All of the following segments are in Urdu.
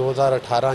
2018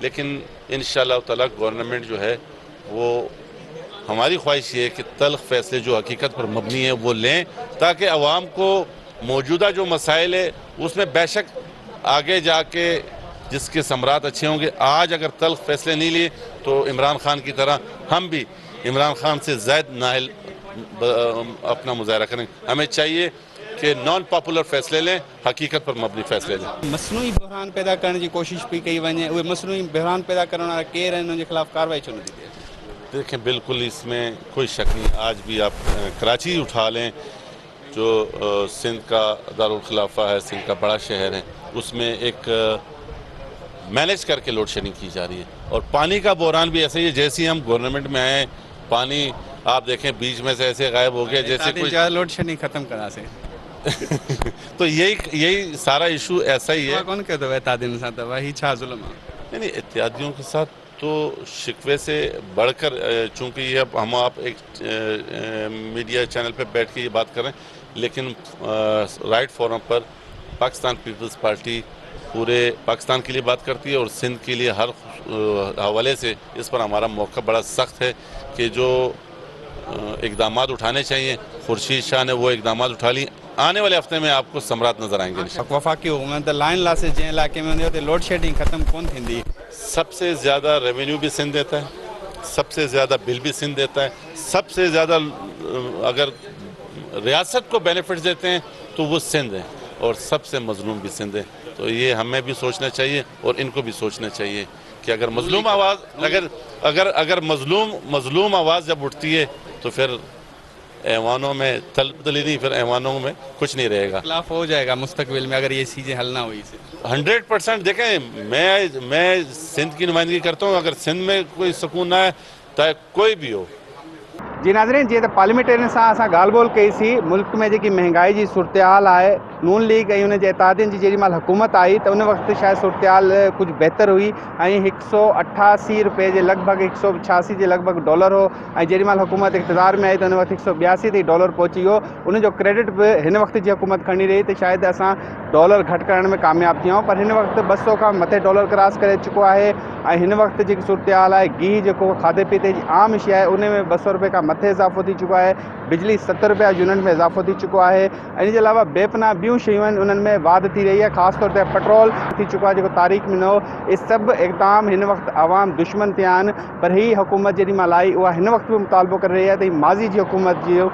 لیکن انشاءاللہ تعالی گورنمنٹ جو ہے وہ ہماری خواہش یہ ہے کہ تلخ فیصلے جو حقیقت پر مبنی ہیں وہ لیں تاکہ عوام کو موجودہ جو مسائل ہے اس میں بے شک آگے جا کے جس کے ثمرات اچھے ہوں گے. آج اگر تلخ فیصلے نہیں لیے تو عمران خان کی طرح ہم بھی عمران خان سے زائد نااہل اپنا مظاہرہ کریں. ہمیں چاہیے کہ نان پاپولر فیصلے لیں, حقیقت پر مبنی فیصلے لیں. مصنوعی بحران پیدا کرنے کی کوشش بھی کئی وجہ وہ مصنوعی بحران پیدا کرنے والا کیر ہیں ان کے خلاف کاروائی چھو نہیں دی. دیکھیں بالکل اس میں کوئی شک نہیں. آج بھی آپ کراچی اٹھا لیں جو سندھ کا دارالخلافہ ہے, سندھ کا بڑا شہر ہے, اس میں ایک مینیج کر کے لوڈ شیڈنگ کی جا رہی ہے. اور پانی کا بحران بھی ایسے ہی ہے. جیسے ہی ہم گورنمنٹ میں آئے پانی آپ دیکھیں بیچ میں سے ایسے غائب ہو گیا جیسے کوئی لوڈ شیڈنگ ختم کرا سے. تو یہی سارا ایشو ایسا ہی ہے. کون کہتا ہے اتحادی ساتھ وہی چھا ظلم ہے. نہیں اتحادیوں کے ساتھ تو شکوے سے بڑھ کر, چونکہ یہ اب ہم آپ ایک میڈیا چینل پہ بیٹھ کے یہ بات کریں, لیکن رائٹ فورم پر پاکستان پیپلز پارٹی پورے پاکستان کے لیے بات کرتی ہے اور سندھ کے لیے ہر حوالے سے اس پر ہمارا موقع بڑا سخت ہے کہ جو اقدامات اٹھانے چاہیے. خورشید شاہ نے وہ اقدامات اٹھا لی. آنے والے ہفتے میں آپ کو ثمرات نظر آئیں گے. وفاقی حکومت لائن لا سے جن علاقے میں ہوتے لوڈ شیڈنگ ختم کون تھی. سب سے زیادہ ریونیو بھی سندھ دیتا ہے, سب سے زیادہ بل بھی سندھ دیتا ہے, سب سے زیادہ اگر ریاست کو بینیفٹس دیتے ہیں تو وہ سندھ ہے, اور سب سے مظلوم بھی سندھ ہے. تو یہ ہمیں بھی سوچنا چاہیے اور ان کو بھی سوچنا چاہیے کہ اگر مظلوم آواز اگر مظلوم آواز جب اٹھتی ہے تو پھر ایوانوں میں تلبدلی نہیں, پھر ایوانوں میں کچھ نہیں رہے گا. خلاف ہو جائے گا مستقبل میں اگر یہ چیزیں حل نہ ہوئی سے. 100% دیکھیں میں سندھ کی نمائندگی کرتا ہوں. اگر سندھ میں کوئی سکون نہ ہے چاہے کوئی بھی ہو. جی ناظرین, جی پارلیمنٹرین سے گال بول کئی سی ملک میں جی مہنگائی کی صورتحال ہے. نون لیگ ان اتحادین کی جی مال حکومت آئی تو ان وقت شاید صورتحال کچھ بہتر ہوئی. 188 روپے کے لگ بھگ 186 کے لگ بھگ ڈالر ہو. جی مال حکومت اقتدار میں آئی تو ان وقت 182 تھی ڈالر پہنچی ہو. ان جو کریڈٹ بھی ان وقت کی حکومت کھڑی رہی تو شاید اصا ڈالر گھٹ کرنے میں کامیاب تھی. پر ان وقت 200 کا متے ڈالر کراس کر چکو ہے. ان وقت جی صورتحال ہے گھی جو کھادے پیتے کی عام شے ہے ان میں 200 روپے کا متے اضافو تھی چکو ہے. بجلی 70 روپیہ یونٹ میں اضافو تھی چکو ہے. ان کے علاوہ بے پناہ بیوں شیوں ان میں واد تھی رہی ہے. خاص طور پر پٹرول تھی چکو ہے جو تاریخ میں نہ ہو. یہ سب اقدام ان وقت عوام دشمن تھیا پر ہی حکومت جی مال آئی وہ ان وقت بھی مطالبہ کر رہی ہے تو ماضی کی حکومت جو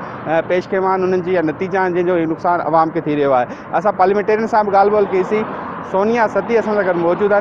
پیش کمان ان یا نتیجہ جن جو نقصان عوام کے تھی رہا ہے. اصا پارلیمنٹرین صاحب گال بول کی سی. سونیا ستی اصل گھر موجود ہیں,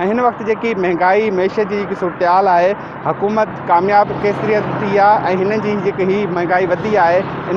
ان وقت جی مہنگائی معیشت کی صورتحال ہے حکومت کامیاب کس طرح تھی ہے ان کی مہنگائی ودی ہے ان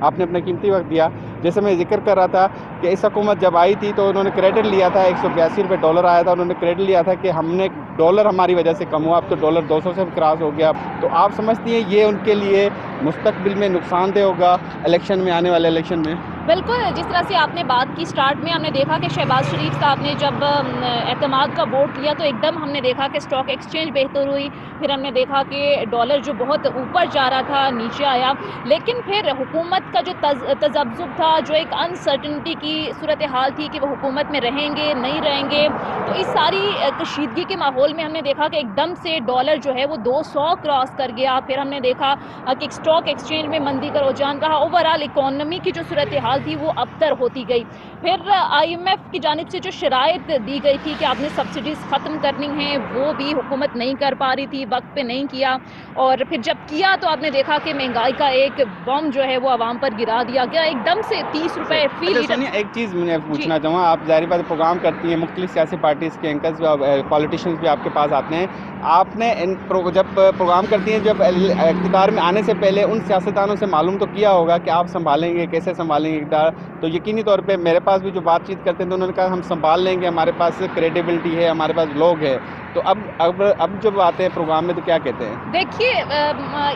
آپ نے اپنا قیمتی وقت دیا. جیسے میں ذکر کر رہا تھا کہ اس حکومت جب آئی تھی تو انہوں نے کریڈٹ لیا تھا 182 روپے ڈالر آیا تھا. انہوں نے کریڈٹ لیا تھا کہ ہم نے ڈالر ہماری وجہ سے کم ہوا, اب تو ڈالر 200 سے کراس ہو گیا. تو آپ سمجھتی ہیں یہ ان کے لیے مستقبل میں نقصان دہ ہوگا الیکشن میں, آنے والے الیکشن میں؟ بالکل, جس طرح سے آپ نے بات کی سٹارٹ میں ہم نے دیکھا کہ شہباز شریف صاحب نے جب اعتماد کا ووٹ لیا تو ایک دم ہم نے دیکھا کہ اسٹاک ایکسچینج بہتر ہوئی. پھر ہم نے دیکھا کہ ڈالر جو بہت اوپر جا رہا تھا نیچے آیا. لیکن پھر حکومت کا جو تذبذب تھا, جو ایک انسرٹنٹی کی صورتحال تھی کہ وہ حکومت میں رہیں گے نہیں رہیں گے, تو اس ساری کشیدگی کے ماحول میں ہم نے دیکھا کہ ایک دم سے ڈالر جو ہے وہ 200 کراس کر گیا. پھر ہم نے دیکھا کہ اسٹاک ایکسچینج میں مندی کا رجحان رہا. اوورآل اکانومی کی جو صورتحال تھی وہ ابتر ہوتی گئی. پھر IMF کی جانب سے جو شرائط دی گئی تھی کہ آپ نے سبسڈیز ختم کرنی ہیں وہ بھی حکومت نہیں کر پا رہی تھی, وقت پہ نہیں کیا. اور پھر جب کیا تو آپ نے دیکھا کہ مہنگائی کا ایک بم جو ہے وہ عوام پر گرا دیا گیا. ایک دم سے 30 روپے فی لیٹر. ایک چیز میں پوچھنا چاہوں گا, آپ ظاہر بات پروگرام کرتی ہیں, مختلف سیاسی پارٹیز کے اینکرز پالیٹیشینز بھی آپ کے پاس آتے ہیں. آپ نے جب پروگرام کرتی ہیں, جب اقتدار میں آنے سے پہلے ان سیاستدانوں سے معلوم تو کیا ہوگا کہ آپ سنبھالیں گے, کیسے سنبھالیں گے, اقدار تو یقینی طور پہ میرے پاس بھی جو بات چیت کرتے ہیں تو انہوں نے کہا ہم سنبھال لیں گے, ہمارے پاس کریڈیبلٹی ہے, ہمارے پاس لوگ ہے. تو اب جب آتے ہیں پروگرام میں تو کیا کہتے ہیں؟ دیکھیے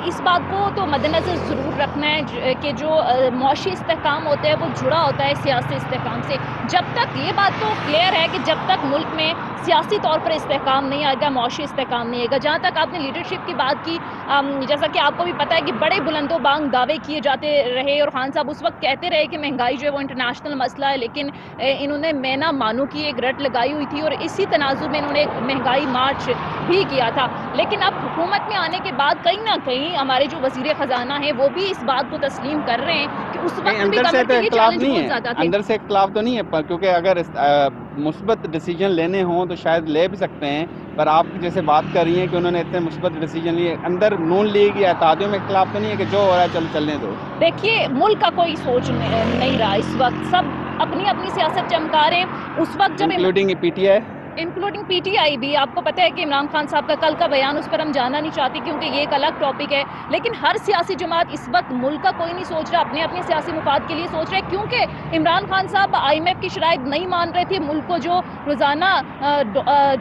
اس بات کو تو مد نظر ضرور رکھنا ہے کہ جو معاشی استحکام ہوتا ہے وہ جڑا ہوتا ہے سیاسی استحکام سے. جب تک یہ بات تو کلیئر ہے کہ جب تک ملک میں سیاسی طور پر استحکام نہیں آئے گا, معاشی استحکام نہیں آئے گا. جہاں تک آپ نے لیڈرشپ کی بات کی, جیسا کہ آپ کو بھی پتہ ہے کہ بڑے بلند و بانگ دعوے کیے جاتے رہے اور خان صاحب اس وقت کہتے رہے کہ مہنگائی جو ہے وہ انٹرنیشنل مسئلہ ہے, لیکن انہوں نے میں نہ مانو کی ایک رٹ لگائی ہوئی تھی اور اسی تناظر میں انہوں نے ایک مہنگائی مارچ بھی کیا تھا. لیکن اب حکومت میں آنے کے بعد کہیں نہ کہیں ہمارے جو وزیر خزانہ ہیں وہ بھی اس بات کو تسلیم کر رہے ہیں کہ اس وقت بھی اندر سے گورنمنٹ تو کے لیے اختلاف چیلنج نہیں بہت ہے, زیادہ تھے. اندر سے اختلاف تو نہیں ہے, کیونکہ اگر مثبت ڈیسیجن لینے ہوں تو شاید لے بھی سکتے ہیں, پر آپ جیسے بات کر رہی ہیں کہ انہوں نے اتنے مثبت ڈیسیجن لیے, اندر نون لیگ یا اتحادیوں میں اختلاف تو نہیں ہے کہ جو ہو رہا ہے چلو چلنے دو؟ دیکھیے ملک کا کوئی سوچ نہیں رہا اس وقت, سب اپنی اپنی سیاست چمکا رہے ہیں. اس وقت جب including P T I, including P T I بھی, آپ کو پتہ ہے کہ عمران خان صاحب کا کل کا بیان, اس پر ہم جانا نہیں چاہتے کیونکہ یہ ایک الگ ٹاپک ہے. لیکن ہر سیاسی جماعت اس وقت ملک کا کوئی نہیں سوچ رہا, اپنے اپنے سیاسی مفاد کے لیے سوچ رہے, کیونکہ عمران خان صاحب آئی ایم ایف کی شرائط نہیں مان رہے تھے. ملک کو جو روزانہ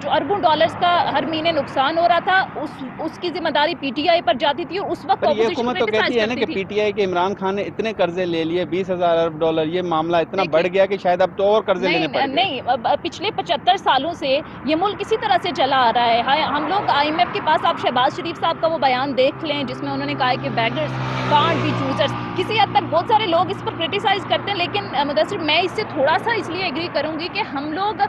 جو اربوں ڈالرز کا ہر مہینے نقصان ہو رہا تھا اس کی ذمہ داری پی ٹی آئی پر جاتی تھی, اور اس وقت پر یہ اپوزیشن حکومت تو کرٹیسائز کہتی ہے نا کرتی کہ تھی. پی ٹی آئی کے عمران خان نے اتنے قرضے لے لیے, 20,000 ارب ڈالر, یہ معاملہ اتنا بڑھ گیا کہ شاید اب تو اور قرضے لینے پڑ گئے. نہیں, پچھلے 75 سالوں سے یہ ملک اسی طرح سے چلا آ رہا ہے. ہم لوگ آئی ایم ایف کے پاس, آپ شہباز شریف صاحب کا وہ بیان دیکھ لیں جس میں انہوں نے کہا ہے کہ بیگرز کانٹ بی چوزرز. کسی حد تک بہت سارے لوگ اس پر کرٹیسائز کرتے ہیں, لیکن مدثر میں اس سے تھوڑا سا اس لیے ایگری کروں گی کہ ہم لوگ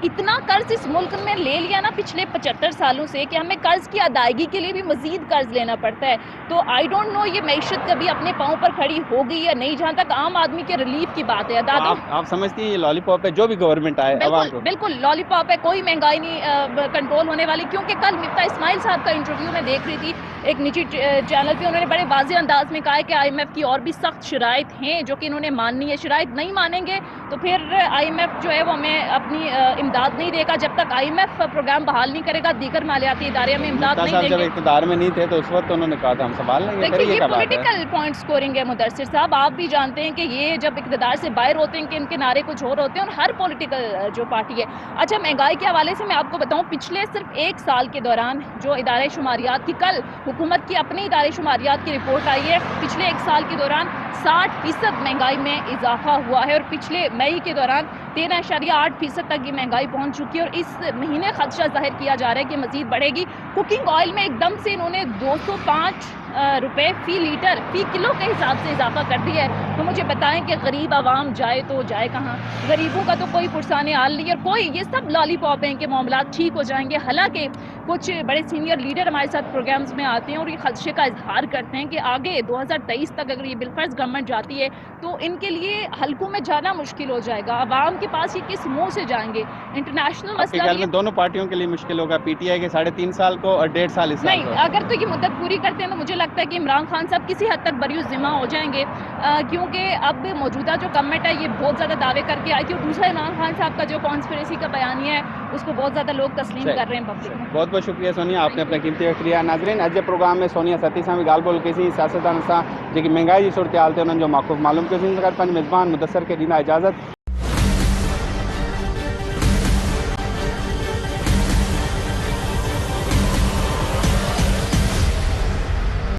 اتنا قرض اس ملک میں لے لیا نا پچھلے 75 سالوں سے کہ ہمیں قرض کی ادائیگی کے لیے بھی مزید قرض لینا پڑتا ہے. تو آئی ڈونٹ نو یہ معیشت کبھی اپنے پاؤں پر کھڑی ہوگی یا نہیں. جہاں تک عام آدمی کے ریلیف کی بات ہے, آپ سمجھتی ہیں یہ لالی پاپ ہے جو بھی گورنمنٹ آئے عوام کو؟ بالکل لالی پاپ ہے, کوئی مہنگائی نہیں کنٹرول ہونے والی. کیونکہ کل مفتاح اسماعیل صاحب کا انٹرویو میں دیکھ رہی تھی ایک نجی چینل پہ, انہوں نے بڑے واضح انداز میں کہا ہے کہ آئی ایم ایف کی اور بھی سخت شرائط ہیں جو کہ انہوں نے ماننی ہے. شرائط نہیں مانیں گے تو پھر آئی ایم ایف جو ہے وہ ہمیں اپنی امداد نہیں دے گا. جب تک آئی ایم ایف پروگرام بحال نہیں کرے گا دیگر مالیاتی ادارے ہمیں امداد نہیں دیں جب گے. اقتدار میں نہیں تھے تو اس وقت انہوں نے کہا تھا ہم سنبھال لیں گے, پھر دیکھیے یہ یہ کیا بات ہے؟ پولیٹیکل پوائنٹ سکورنگ ہے مدثر صاحب, آپ بھی جانتے ہیں کہ یہ جب اقتدار سے باہر ہوتے ہیں کہ ان کے نعرے کچھ اور ہوتے ہیں, اور ہر پولیٹیکل جو پارٹی ہے. اچھا, مہنگائی کے حوالے سے میں آپ کو بتاؤں, پچھلے صرف ایک سال کے دوران جو ادارے شماریات کی, کل حکومت کی اپنی ادارے شماریات کی رپورٹ آئی ہے, پچھلے ایک سال کے دوران 60% مہنگائی میں اضافہ ہوا ہے, اور پچھلے مئی کے دوران 13.8% تک یہ مہنگائی پہنچ چکی ہے, اور اس مہینے خدشہ ظاہر کیا جا رہا ہے کہ مزید بڑھے گی. کوکنگ آئل میں ایک دم سے انہوں نے 205 روپے فی لیٹر فی کلو کے حساب سے اضافہ کر دیا ہے. تو مجھے بتائیں کہ غریب عوام جائے تو جائے کہاں؟ غریبوں کا تو کوئی پرسان حال نہیں ہے, اور کوئی یہ سب لالی پاپ ہیں کہ معاملات ٹھیک ہو جائیں گے. حالانکہ کچھ بڑے سینئر لیڈر ہمارے ساتھ پروگرامز میں آتے ہیں اور یہ خدشے کا اظہار کرتے ہیں کہ آگے 2023 تک اگر یہ بالفرض گورنمنٹ جاتی ہے تو ان کے لیے حلقوں میں جانا مشکل ہو جائے گا. عوام کے پاس یہ کس منہ سے جائیں گے؟ انٹرنیشنل آپ کے مسئلہ خیال بھی میں دونوں پارٹیوں کے لیے مشکل ہوگا, پی ٹی آئی کے 3.5 سال کو اور 1.5 سال اس سال نہیں, کو؟ اگر تو یہ مدت پوری کرتے ہیں تو مجھے لگتا ہے کہ عمران خان صاحب کسی حد تک بری ذمہ ہو جائیں گے, کیونکہ اب موجودہ جو گورنمنٹ ہے یہ بہت زیادہ دعوے کر کے آئی تھی, اور دوسرا عمران خان صاحب کا جو کانسپریسی کا بیانیہ ہے اس کو بہت زیادہ لوگ تسلیم کر رہے ہیں پبلک میں. بہت بہت شکریہ سونیا, آپ نے اپنا قیمتی وقت لیا. ناظرین, اج پروگرام میں سونیا ستی صاحب گال بول کے سیاستدان جی مہنگائی کی صورتحال سے انہوں نے جو موقف معلوم کیا, میزبان مدثر کے دینا اجازت.